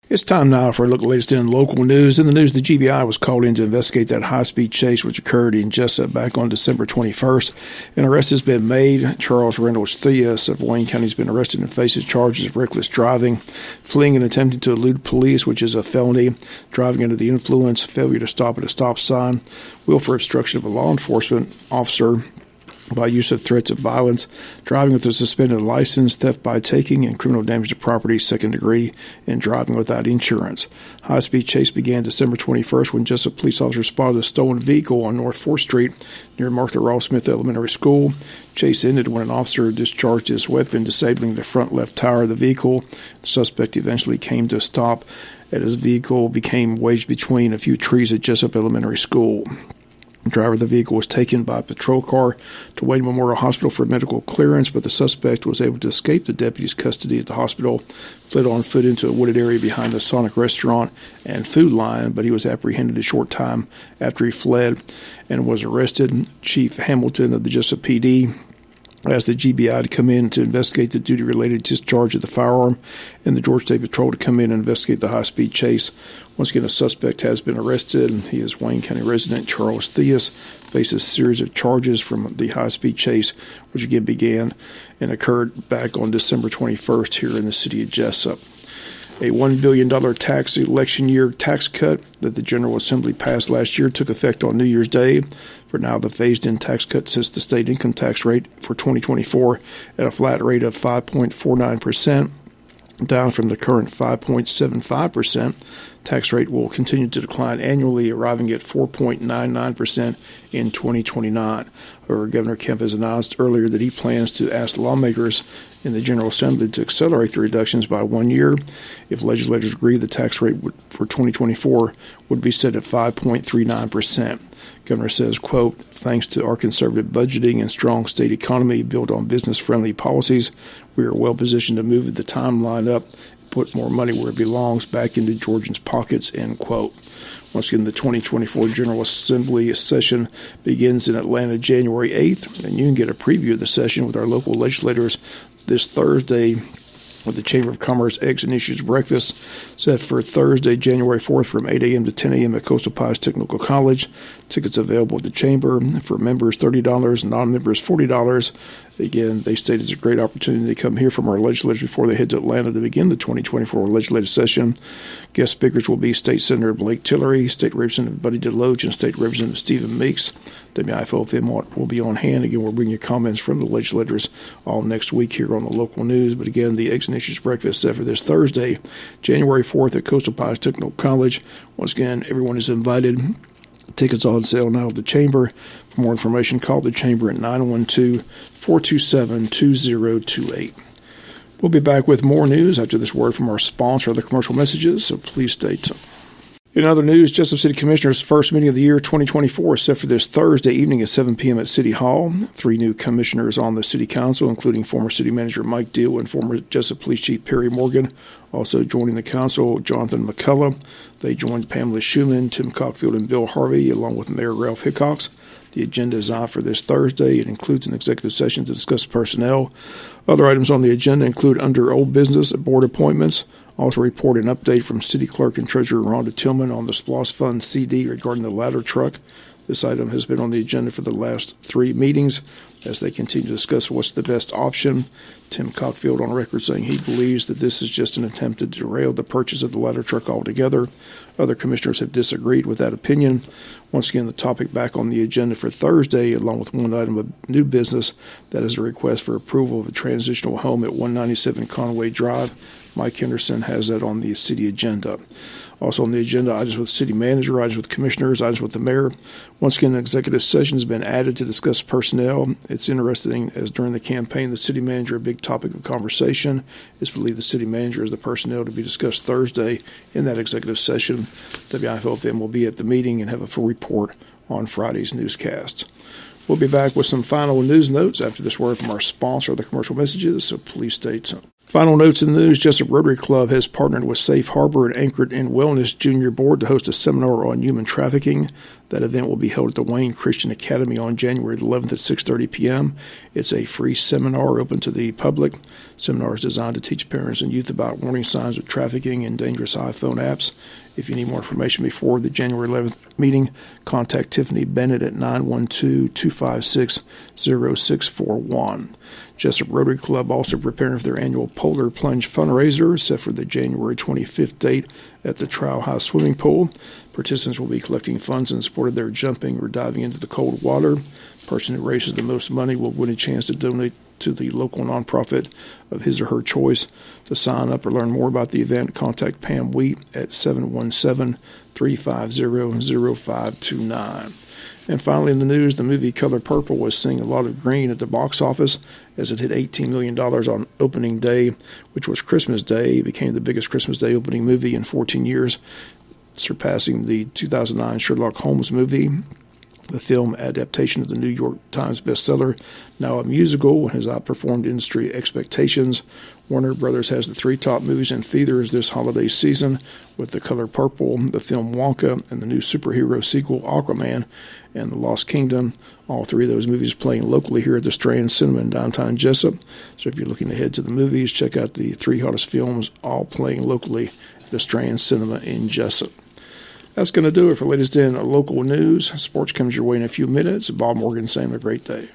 It's time now for a look at the latest in local news. In the news, the GBI was called in to investigate that high-speed chase which occurred in Jesup back on December 21st. An arrest has been made. Charles Reynolds Theus of Wayne County has been arrested and faces charges of reckless driving, fleeing and attempting to elude police, which is a felony, driving under the influence, failure to stop at a stop sign, willful obstruction of a law enforcement officer by use of threats of violence, driving with a suspended license, theft by taking, and criminal damage to property, second degree, and driving without insurance. High-speed chase began December 21st when Jesup police officers spotted a stolen vehicle on North 4th Street near Martha Ross Smith Elementary School. Chase ended when an officer discharged his weapon, disabling the front left tire of the vehicle. The suspect eventually came to a stop as his vehicle became wedged between a few trees at Jesup Elementary School. The driver of the vehicle was taken by a patrol car to Wayne Memorial Hospital for medical clearance, but the suspect was able to escape the deputy's custody at the hospital, fled on foot into a wooded area behind the Sonic restaurant and food line, but he was apprehended a short time after he fled and was arrested. Chief Hamilton of the Jesup PD asked the GBI to come in to investigate the duty-related discharge of the firearm and the Georgia State Patrol to come in and investigate the high-speed chase. Once again, a suspect has been arrested. He is Wayne County resident Charles Theus, faces a series of charges from the high-speed chase, which again began and occurred back on December 21st here in the city of Jesup. A $1 billion tax election year tax cut that the General Assembly passed last year took effect on New Year's Day. For now, the phased-in tax cut sets the state income tax rate for 2024 at a flat rate of 5.49%, down from the current 5.75%. Tax rate will continue to decline annually, arriving at 4.99% in 2029. However, Governor Kemp has announced earlier that he plans to ask lawmakers in the General Assembly to accelerate the reductions by 1 year. If legislators agree, the tax rate for 2024 would be set at 5.39%. Governor says, quote, "Thanks to our conservative budgeting and strong state economy built on business-friendly policies, we are well positioned to move the timeline up, put more money where it belongs, back into Georgians' pockets," end quote. Once again, the 2024 General Assembly session begins in Atlanta January 8th, and you can get a preview of the session with our local legislators this Thursday with the Chamber of Commerce Eggs and Issues Breakfast set for Thursday, January 4th from 8 a.m. to 10 a.m. at Coastal Pies Technical College. Tickets available at the Chamber. For members, $30, non-members, $40. Again, they state it's a great opportunity to come hear from our legislators before they head to Atlanta to begin the 2024 legislative session. Guest speakers will be State Senator Blake Tillery, State Representative Buddy DeLoach, and State Representative Stephen Meeks. WIFO FM will be on hand. Again, we'll bring you comments from the legislators all next week here on the local news. But again, the Eggs and Issues Breakfast set for this Thursday, January 4th at Coastal Pies Technical College. Once again, everyone is invited. Tickets on sale now at the Chamber. For more information, call the Chamber at 912-427-2028. We'll be back with more news after this word from our sponsor, the commercial messages, so please stay tuned. In other news, Jesup City Commissioners' first meeting of the year 2024 is set for this Thursday evening at 7 p.m. at City Hall. 3 new commissioners on the City Council, including former City Manager Mike Deal and former Jesup Police Chief Perry Morgan. Also joining the council, Jonathan McCullough. They joined Pamela Schumann, Tim Cockfield, and Bill Harvey, along with Mayor Ralph Hickox. The agenda is on for this Thursday. It includes an executive session to discuss personnel. Other items on the agenda include under old business, board appointments. Also report an update from City Clerk and Treasurer Rhonda Tillman on the SPLOST Fund CD regarding the ladder truck. This item has been on the agenda for the last 3 meetings as they continue to discuss what's the best option. Tim Cockfield on record saying he believes that this is just an attempt to derail the purchase of the ladder truck altogether. Other commissioners have disagreed with that opinion. Once again, the topic back on the agenda for Thursday, along with one item of new business, that is a request for approval of a transitional home at 197 Conway Drive. Mike Henderson has that on the city agenda. Also on the agenda, items with city manager, items with commissioners, items with the mayor. Once again, an executive session has been added to discuss personnel. It's interesting as during the campaign, the city manager, a big topic of conversation, is believed the city manager is the personnel to be discussed Thursday in that executive session. WIFO-FM will be at the meeting and have a full report on Friday's newscast. We'll be back with some final news notes after this word from our sponsor, the commercial messages, so please stay tuned. Final notes in the news, Jesup Rotary Club has partnered with Safe Harbor and Anchored in Wellness Junior Board to host a seminar on human trafficking. That event will be held at the Wayne Christian Academy on January 11th at 6:30 p.m. It's a free seminar open to the public. Seminar is designed to teach parents and youth about warning signs of trafficking and dangerous iPhone apps. If you need more information before the January 11th meeting, contact Tiffany Bennett at 912-256-0641. Jesup Rotary Club also preparing for their annual Polar Plunge fundraiser set for the January 25th date at the Trial High Swimming Pool. Participants will be collecting funds in support of their jumping or diving into the cold water. The person who raises the most money will win a chance to donate to the local nonprofit of his or her choice. To sign up or learn more about the event, contact Pam Wheat at 717-350-0529. And finally in the news, the movie Color Purple was seeing a lot of green at the box office as it hit $18 million on opening day, which was Christmas Day. It became the biggest Christmas Day opening movie in 14 years, surpassing the 2009 Sherlock Holmes movie. The film adaptation of the New York Times bestseller, now a musical, has outperformed industry expectations. Warner Brothers has the three top movies in theaters this holiday season, with The Color Purple, the film Wonka, and the new superhero sequel Aquaman and The Lost Kingdom. All three of those movies playing locally here at the Strand Cinema in downtown Jesup. So if you're looking to head to the movies, check out the three hottest films, all playing locally at the Strand Cinema in Jesup. That's going to do it for latest in local news. Sports comes your way in a few minutes. Bob Morgan saying a great day.